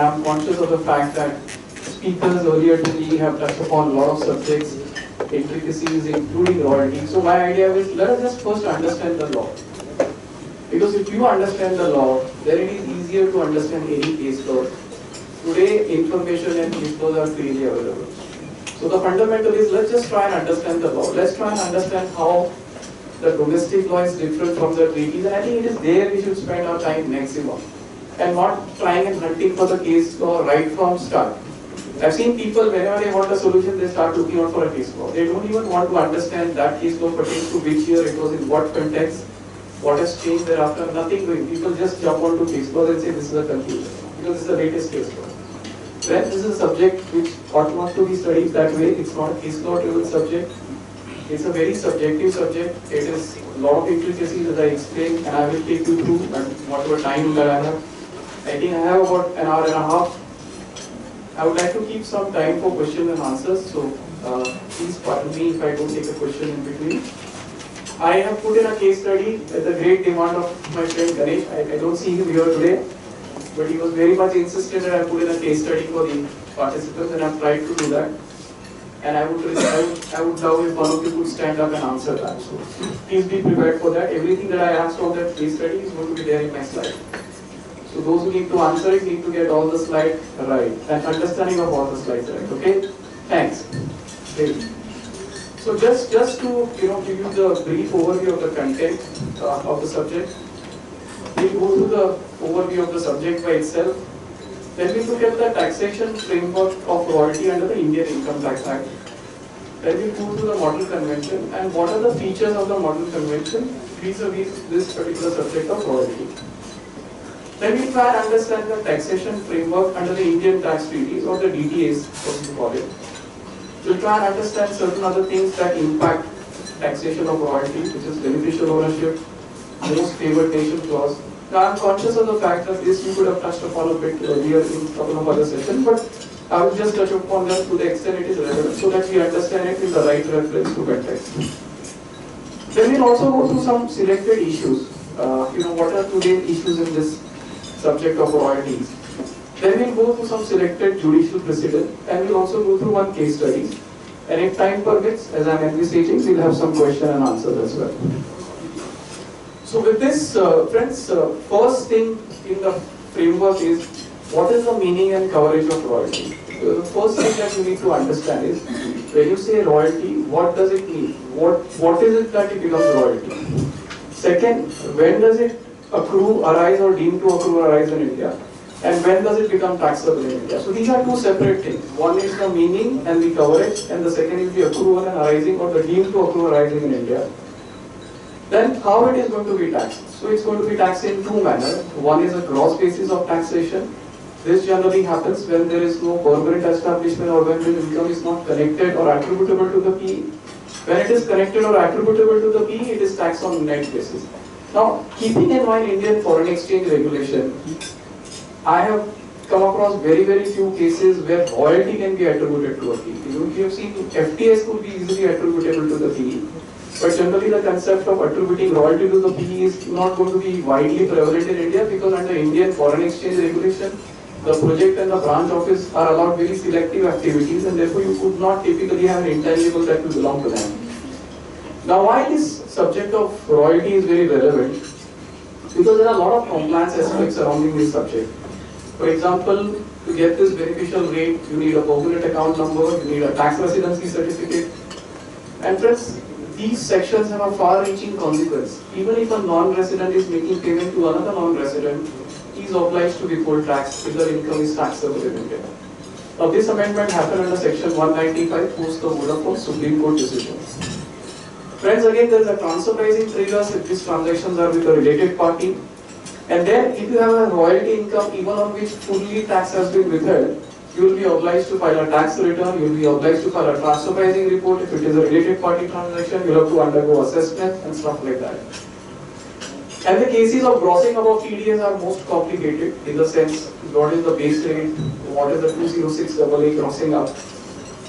I'm conscious of the fact that speakers earlier to me have touched upon a lot of subjects, intricacies, including royalty. So my idea is, let us just first understand the law. Because if you understand the law, then it is easier to understand any case law. Today, information and case laws are freely available. So the fundamental is, let's just try and understand the law. Let's try and understand how the domestic law is different from the treaties. And I think it is there we should spend our time maximum. And not trying and hunting for the case law right from start. I've seen people, whenever they want a solution, they start looking out for a case law. They don't even want to understand that case law pertains to which year, it was in what context, what has changed thereafter, nothing doing. People just jump onto case laws and say this is a conclusion, because this is the latest case law. Then this is a subject which ought not to be studied that way. It's not a case law driven subject. It's a very subjective subject. It is a lot of intricacies, as I explained, and I will take you through whatever time that I have. I think I have about an hour and a half. I would like to keep some time for questions and answers, so please pardon me if I don't take a question in between. I have put in a case study at the great demand of my friend Ganesh. I don't see him here today, but he was very much insistent that I put in a case study for the participants, and I've tried to do that. And I would love if one of you could stand up and answer that. So please be prepared for that. Everything that I asked from that case study is going to be there in my slide. So those who need to answer it need to get all the slides right and understanding of all the slides right. Okay? Thanks. Okay. So just to give you the brief overview of the content of the subject. We'll go through the overview of the subject by itself. Then we look at the taxation framework of royalty under the Indian Income Tax Act. Then we go through the Model Convention and what are the features of the Model Convention vis-a-vis this particular subject of royalty. Then we try and understand the taxation framework under the Indian tax treaties, or the DTAs, what we call it. We'll try and understand certain other things that impact taxation of royalty, which is beneficial ownership, most favored nation clause. Now I'm conscious of the fact that this we could have touched upon a bit earlier in a couple of other sessions, but I will just touch upon them to the extent it is relevant so that we understand it in the right reference to context. Then we'll also go through some selected issues. What are today's issues in this subject of royalties. Then we'll go through some selected judicial precedent, and we'll also go through one case study. And if time permits, as I'm envisaging, we'll have some question and answers as well. So with this, friends, first thing in the framework is, what is the meaning and coverage of royalty? So the first thing that you need to understand is, when you say royalty, what does it mean? What is it that it becomes royalty? Second, when does it accrue, arise, or deem to accrue, arise in India? And when does it become taxable in India? So these are two separate things. One is the meaning and the coverage, and the second is the accrual and arising, or the deem to accrue, arising in India. Then how it is going to be taxed? So it's going to be taxed in two manners. One is a gross basis of taxation. This generally happens when there is no permanent establishment, or when the income is not connected or attributable to the PE. When it is connected or attributable to the PE, it is taxed on net basis. Now, keeping in mind Indian foreign exchange regulation, I have come across very, very few cases where royalty can be attributed to a PE. You have seen FTS could be easily attributable to the PE, but generally the concept of attributing royalty to the PE is not going to be widely prevalent in India, because under Indian foreign exchange regulation, the project and the branch office are allowed very selective activities, and therefore you could not typically have an intangible that will belong to them. Now, why this subject of royalty is very relevant? Because there are a lot of compliance aspects surrounding this subject. For example, to get this beneficial rate, you need a permanent account number, you need a tax residency certificate. And friends, these sections have a far-reaching consequence. Even if a non-resident is making payment to another non-resident, he is obliged to be full taxed if the income is taxable in India. Now, this amendment happened under Section 195 post the Vodafone Supreme Court decision. Friends, again, there is a transfer pricing triggers if these transactions are with a related party. And then, if you have a royalty income, even on which fully tax has been withheld, you will be obliged to file a tax return, you will be obliged to file a transfer pricing report. If it is a related party transaction, you will have to undergo assessment and stuff like that. And the cases of grossing above TDS are most complicated, in the sense, what is the base rate, what is the 206AA crossing up,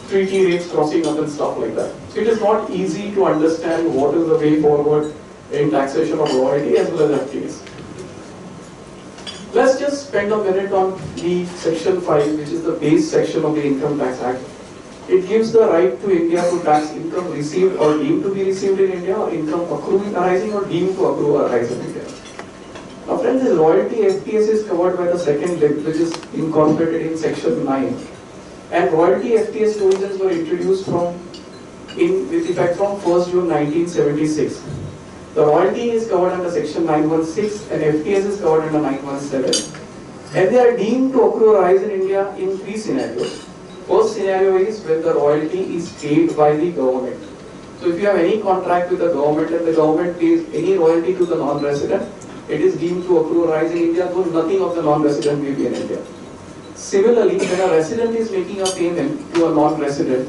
treaty rates crossing up and stuff like that. So it is not easy to understand what is the way forward in taxation of royalty as well as FTS. Let's just spend a minute on the Section 5, which is the base section of the Income Tax Act. It gives the right to India to tax income received or deemed to be received in India, or income accruing arising or deemed to accrue or arise in India. Now friends, this royalty FTS is covered by the second leg, which is incorporated in Section 9. And royalty FTS provisions were introduced with effect from 1st June 1976. The royalty is covered under Section 916 and FTS is covered under 917. And they are deemed to accrue or arise in India in three scenarios. First scenario is when the royalty is paid by the government. So if you have any contract with the government and the government pays any royalty to the non-resident, it is deemed to accrue or arise in India, though nothing of the non-resident may be in India. Similarly, when a resident is making a payment to a non-resident,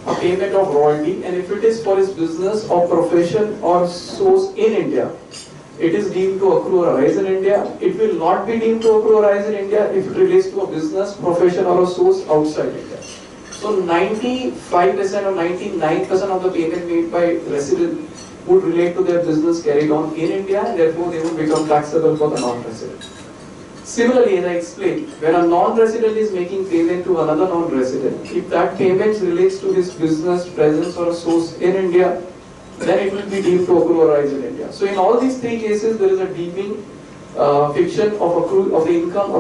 a payment of royalty, and if it is for his business or profession or source in India, it is deemed to accrue or arise in India. It will not be deemed to accrue or arise in India if it relates to a business, profession or a source outside India. So 95% or 99% of the payment made by resident would relate to their business carried on in India, and therefore they would become taxable for the non-resident. Similarly, as I explained, when a non-resident is making payment to another non-resident, if that payment relates to his business, presence or a source in India, then it will be deemed to accrue or arise in India. So in all these three cases, there is a deeming fiction of the income